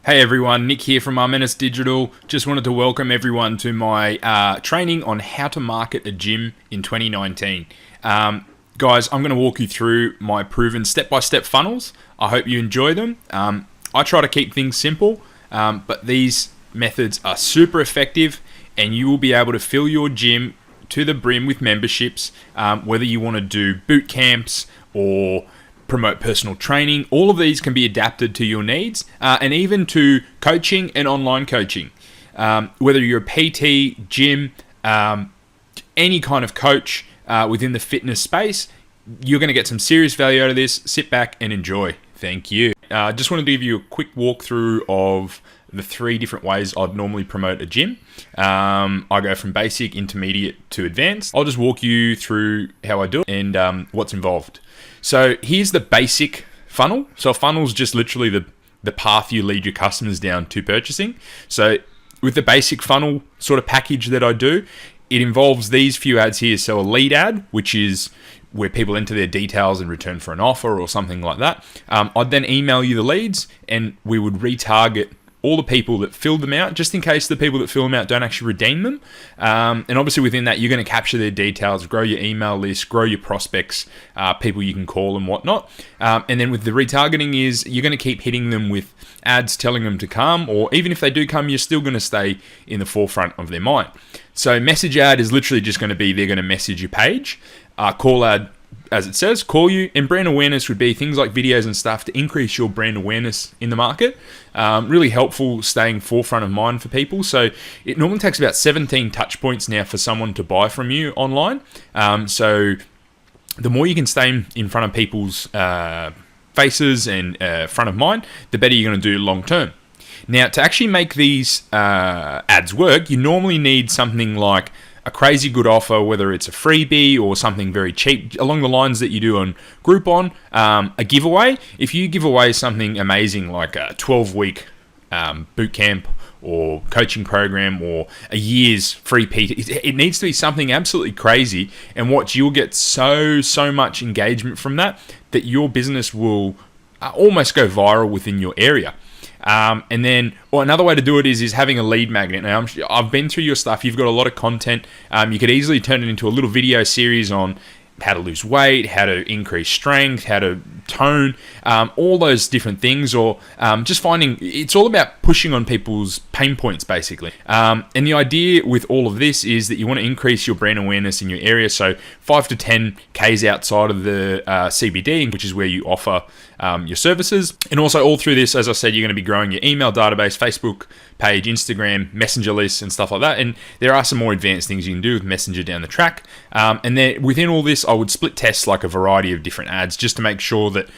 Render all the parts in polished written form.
Hey everyone, Nick here from Menace Digital. Just wanted to welcome everyone to my training on how to market a gym in 2019. Guys, I'm going to walk you through my proven step-by-step funnels. I hope you enjoy them. I try to keep things simple, but these methods are super effective and you will be able to fill your gym to the brim with memberships, whether you want to do boot camps or promote personal training. All of these can be adapted to your needs and even to coaching and online coaching. Whether you're a PT, gym, any kind of coach within the fitness space, you're going to get some serious value out of this. Sit back and enjoy. Thank you. Just wanted to give you a quick walkthrough of the 3 different ways I'd normally promote a gym. I go from basic, intermediate to advanced. I'll just walk you through how I do it and what's involved. So here's the basic funnel. So a funnel is just literally the path you lead your customers down to purchasing. So with the basic funnel sort of package that I do, it involves these few ads here. So a lead ad, which is where people enter their details in return for an offer or something like that. I'd then email you the leads and we would retarget all the people that filled them out, just in case the people that fill them out don't actually redeem them. And obviously within that, you're going to capture their details, grow your email list, grow your prospects, people you can call and whatnot. And then with the retargeting is you're going to keep hitting them with ads telling them to come, or even if they do come, you're still going to stay in the forefront of their mind. So message ad is literally just going to be, they're going to message your page. Call ad, as it says, call you. And brand awareness would be things like videos and stuff to increase your brand awareness in the market. Really helpful staying forefront of mind for people. So it normally takes about 17 touch points now for someone to buy from you online. So the more you can stay in front of people's faces and front of mind, the better you're going to do long term. Now, to actually make these ads work, you normally need something like a crazy good offer, whether it's a freebie or something very cheap, along the lines that you do on Groupon, a giveaway. If you give away something amazing like a 12-week boot camp or coaching program or a year's free PT, it needs to be something absolutely crazy. And what you'll get so much engagement from that your business will almost go viral within your area. And then, or another way to do it is having a lead magnet. Now, I've been through your stuff. You've got a lot of content. You could easily turn it into a little video series on how to lose weight, how to increase strength, how to tone, all those different things, or just finding, it's all about pushing on people's pain points, basically. And the idea with all of this is that you want to increase your brand awareness in your area, so 5 to 10 Ks outside of the CBD, which is where you offer your services. And also all through this, as I said, you're going to be growing your email database, Facebook page, Instagram, Messenger lists, and stuff like that. And there are some more advanced things you can do with Messenger down the track. And then within all this, I would split test like a variety of different ads just to make sure that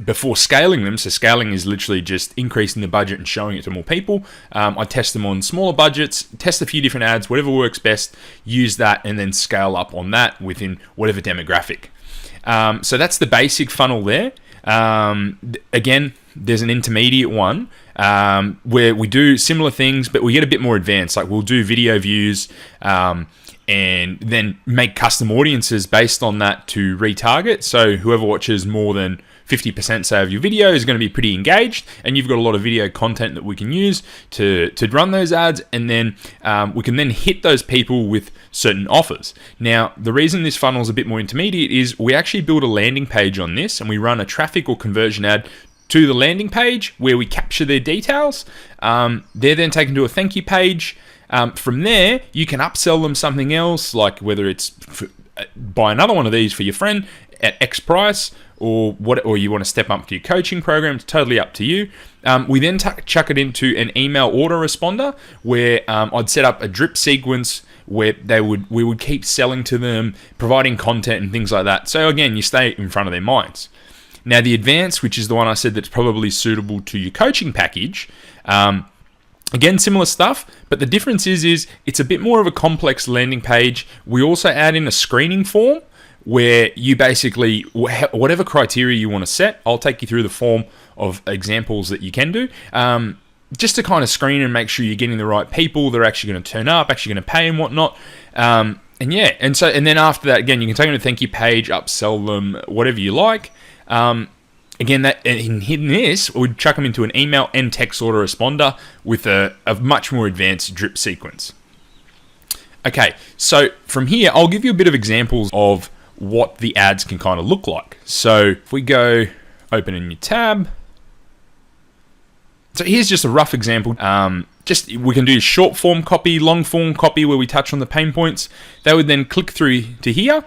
before scaling them, so scaling is literally just increasing the budget and showing it to more people. I test them on smaller budgets, test a few different ads, whatever works best, use that, and then scale up on that within whatever demographic. So that's the basic funnel there. Again, there's an intermediate one where we do similar things, but we get a bit more advanced. Like we'll do video views and then make custom audiences based on that to retarget. So whoever watches more than 50% say of your video is going to be pretty engaged, and you've got a lot of video content that we can use to run those ads, and then we can then hit those people with certain offers. Now, the reason this funnel is a bit more intermediate is we actually build a landing page on this, and we run a traffic or conversion ad to the landing page where we capture their details. They're then taken to a thank you page. From there, you can upsell them something else, like whether it's buy another one of these for your friend at X price, or you want to step up to your coaching program. It's totally up to you. We then chuck it into an email autoresponder where I'd set up a drip sequence where we would keep selling to them, providing content and things like that. So again, you stay in front of their minds. Now the advanced, which is the one I said that's probably suitable to your coaching package, again, similar stuff, but the difference is it's a bit more of a complex landing page. We also add in a screening form where you basically, whatever criteria you want to set, I'll take you through the form of examples that you can do, just to kind of screen and make sure you're getting the right people. They're actually going to turn up, actually going to pay and whatnot. And then after that, again, you can take them to thank you page, upsell them, whatever you like. Again, that in this, we'd chuck them into an email and text autoresponder with a much more advanced drip sequence. Okay, so from here, I'll give you a bit of examples of what the ads can kind of look like. So if we go open a new tab, so here's just a rough example. We can do short form copy, long form copy, where we touch on the pain points. They would then click through to here,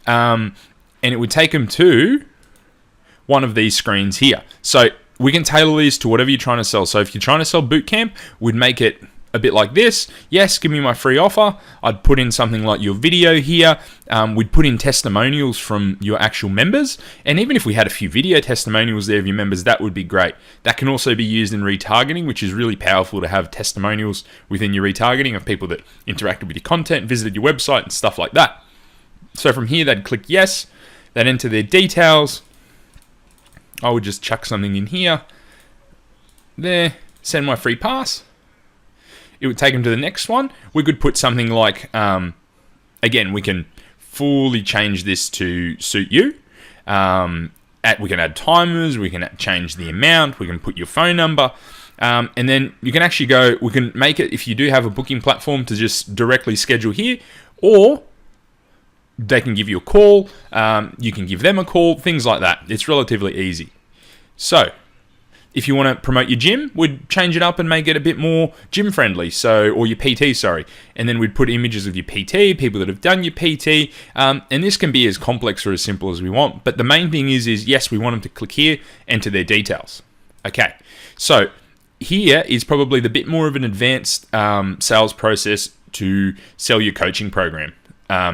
and it would take them to one of these screens here. So we can tailor these to whatever you're trying to sell. So if you're trying to sell bootcamp, we'd make it a bit like this. Yes, give me my free offer. I'd put in something like your video here. We'd put in testimonials from your actual members. And even if we had a few video testimonials there of your members, that would be great. That can also be used in retargeting, which is really powerful to have testimonials within your retargeting of people that interacted with your content, visited your website and stuff like that. So from here, they'd click yes. They'd enter their details. I would just chuck something in here. There, send my free pass. It would take them to the next one. We could put something like, again, we can fully change this to suit you. We can add timers, we can change the amount, we can put your phone number. And then you can actually go, we can make it, if you do have a booking platform, to just directly schedule here, or they can give you a call, you can give them a call, things like that. It's relatively easy. So if you want to promote your gym, we'd change it up and make it a bit more gym friendly. Or your PT, sorry. And then we'd put images of your PT, people that have done your PT. And this can be as complex or as simple as we want. But the main thing is yes, we want them to click here, enter their details. Okay. So here is probably the bit more of an advanced sales process to sell your coaching program.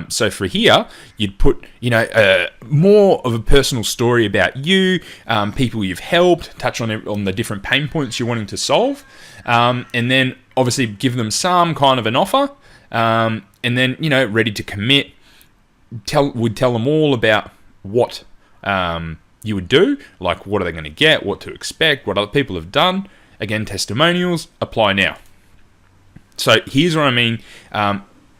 So for here, you'd put, more of a personal story about you, people you've helped, touch on the different pain points you're wanting to solve, and then obviously give them some kind of an offer, and then, ready to commit. We'd tell them all about what you would do, like what are they going to get, what to expect, what other people have done. Again, testimonials, apply now. So here's what I mean.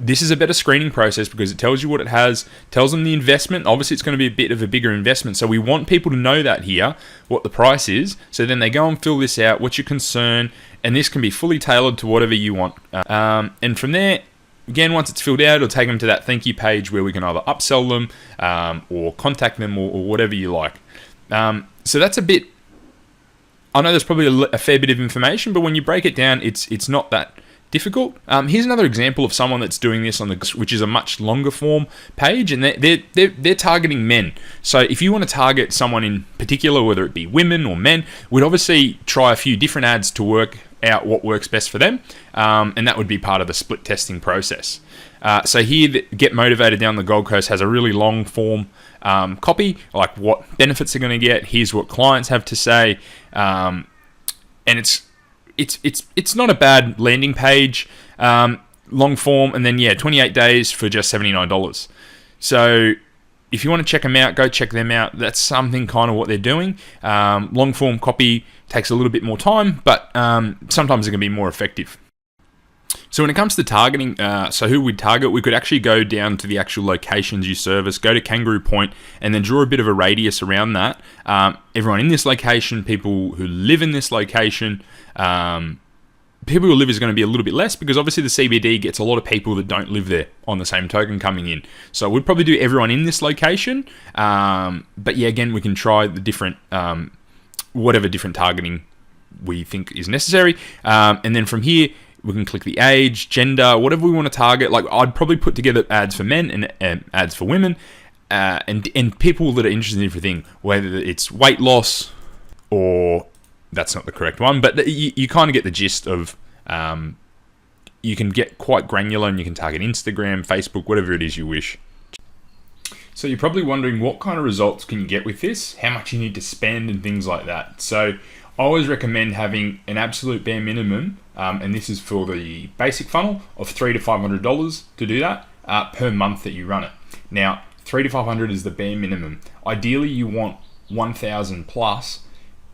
This is a better screening process because it tells you what it has, tells them the investment. Obviously, it's going to be a bit of a bigger investment. So we want people to know that here, what the price is. So then they go and fill this out, what's your concern, and this can be fully tailored to whatever you want. And from there, again, once it's filled out, it'll take them to that thank you page where we can either upsell them or contact them or whatever you like. So that's a bit, I know there's probably a fair bit of information, but when you break it down, it's not that difficult. Here's another example of someone that's doing this which is a much longer form page, and they're targeting men. So if you want to target someone in particular, whether it be women or men, we'd obviously try a few different ads to work out what works best for them, and that would be part of the split testing process. So here, Get Motivated Down the Gold Coast has a really long form copy, like what benefits they're going to get. Here's what clients have to say, and it's not a bad landing page, long form, and then 28 days for just $79. So if you want to check them out, go check them out. That's something kind of what they're doing. Long form copy takes a little bit more time, but sometimes it can be more effective. So when it comes to targeting, so who we'd target, we could actually go down to the actual locations you service, go to Kangaroo Point, and then draw a bit of a radius around that. Everyone in this location, people who live in this location, people who live is going to be a little bit less because obviously the CBD gets a lot of people that don't live there on the same token coming in. So we'd probably do everyone in this location. But again, we can try the different, whatever different targeting we think is necessary. And then from here, we can click the age, gender, whatever we want to target. Like I'd probably put together ads for men and ads for women, and people that are interested in everything, whether it's weight loss or that's not the correct one, but you kind of get the gist of. You can get quite granular, and you can target Instagram, Facebook, whatever it is you wish. So you're probably wondering what kind of results can you get with this, how much you need to spend, and things like that. So I always recommend having an absolute bare minimum, and this is for the basic funnel, of $300 to $500 to do that per month that you run it. Now, $300 to $500 is the bare minimum. Ideally, you want 1,000 plus,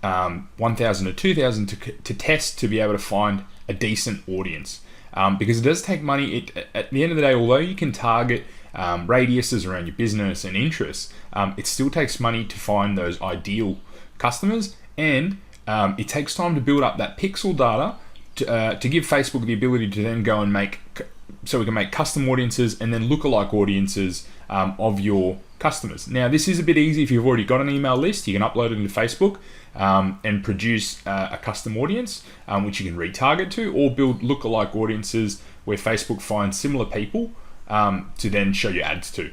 1,000 to 2,000 to test to be able to find a decent audience, because it does take money. At the end of the day, although you can target radiuses around your business and interests, it still takes money to find those ideal customers, and it takes time to build up that pixel data to give Facebook the ability to then go and so we can make custom audiences and then lookalike audiences of your customers. Now, this is a bit easy if you've already got an email list. You can upload it into Facebook and produce a custom audience, which you can retarget to, or build lookalike audiences where Facebook finds similar people to then show your ads to.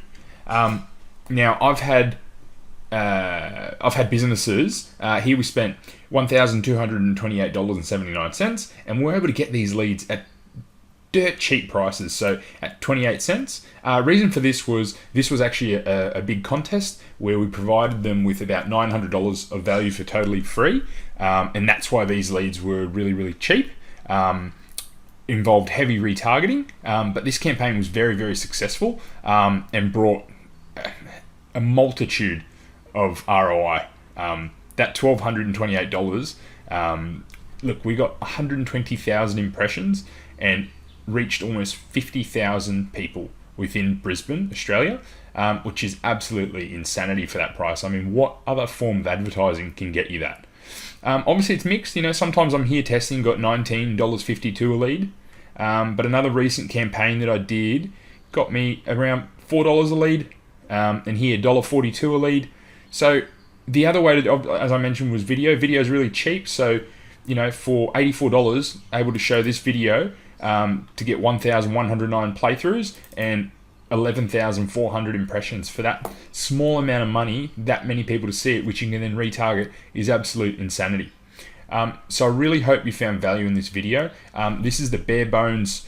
Now, I've had businesses. Here we spent $1,228.79, and we're able to get these leads at dirt cheap prices, so at 28 cents. Reason for this was actually a big contest where we provided them with about $900 of value for totally free, and that's why these leads were really, really cheap. Involved heavy retargeting, but this campaign was very, very successful and brought a multitude of ROI. That $1,228, look, we got 120,000 impressions and reached almost 50,000 people within Brisbane, Australia, which is absolutely insanity for that price. I mean, what other form of advertising can get you that? Obviously, it's mixed. Sometimes I'm here testing, got $19.52 a lead, but another recent campaign that I did got me around $4 a lead, and here $1.42 a lead. So the other way as I mentioned, was video. Video is really cheap, so for $84, able to show this video to get 1,109 playthroughs and 11,400 impressions for that small amount of money. That many people to see it, which you can then retarget, is absolute insanity. So I really hope you found value in this video. This is the bare bones,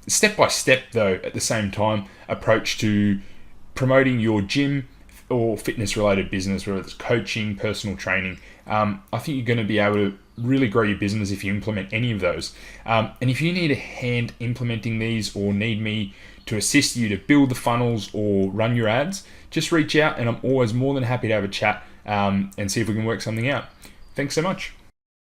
step-by-step though, at the same time, approach to promoting your gym or fitness related business, whether it's coaching, personal training. I think you're going to be able to really grow your business if you implement any of those. And if you need a hand implementing these or need me to assist you to build the funnels or run your ads, just reach out, and I'm always more than happy to have a chat and see if we can work something out. Thanks so much.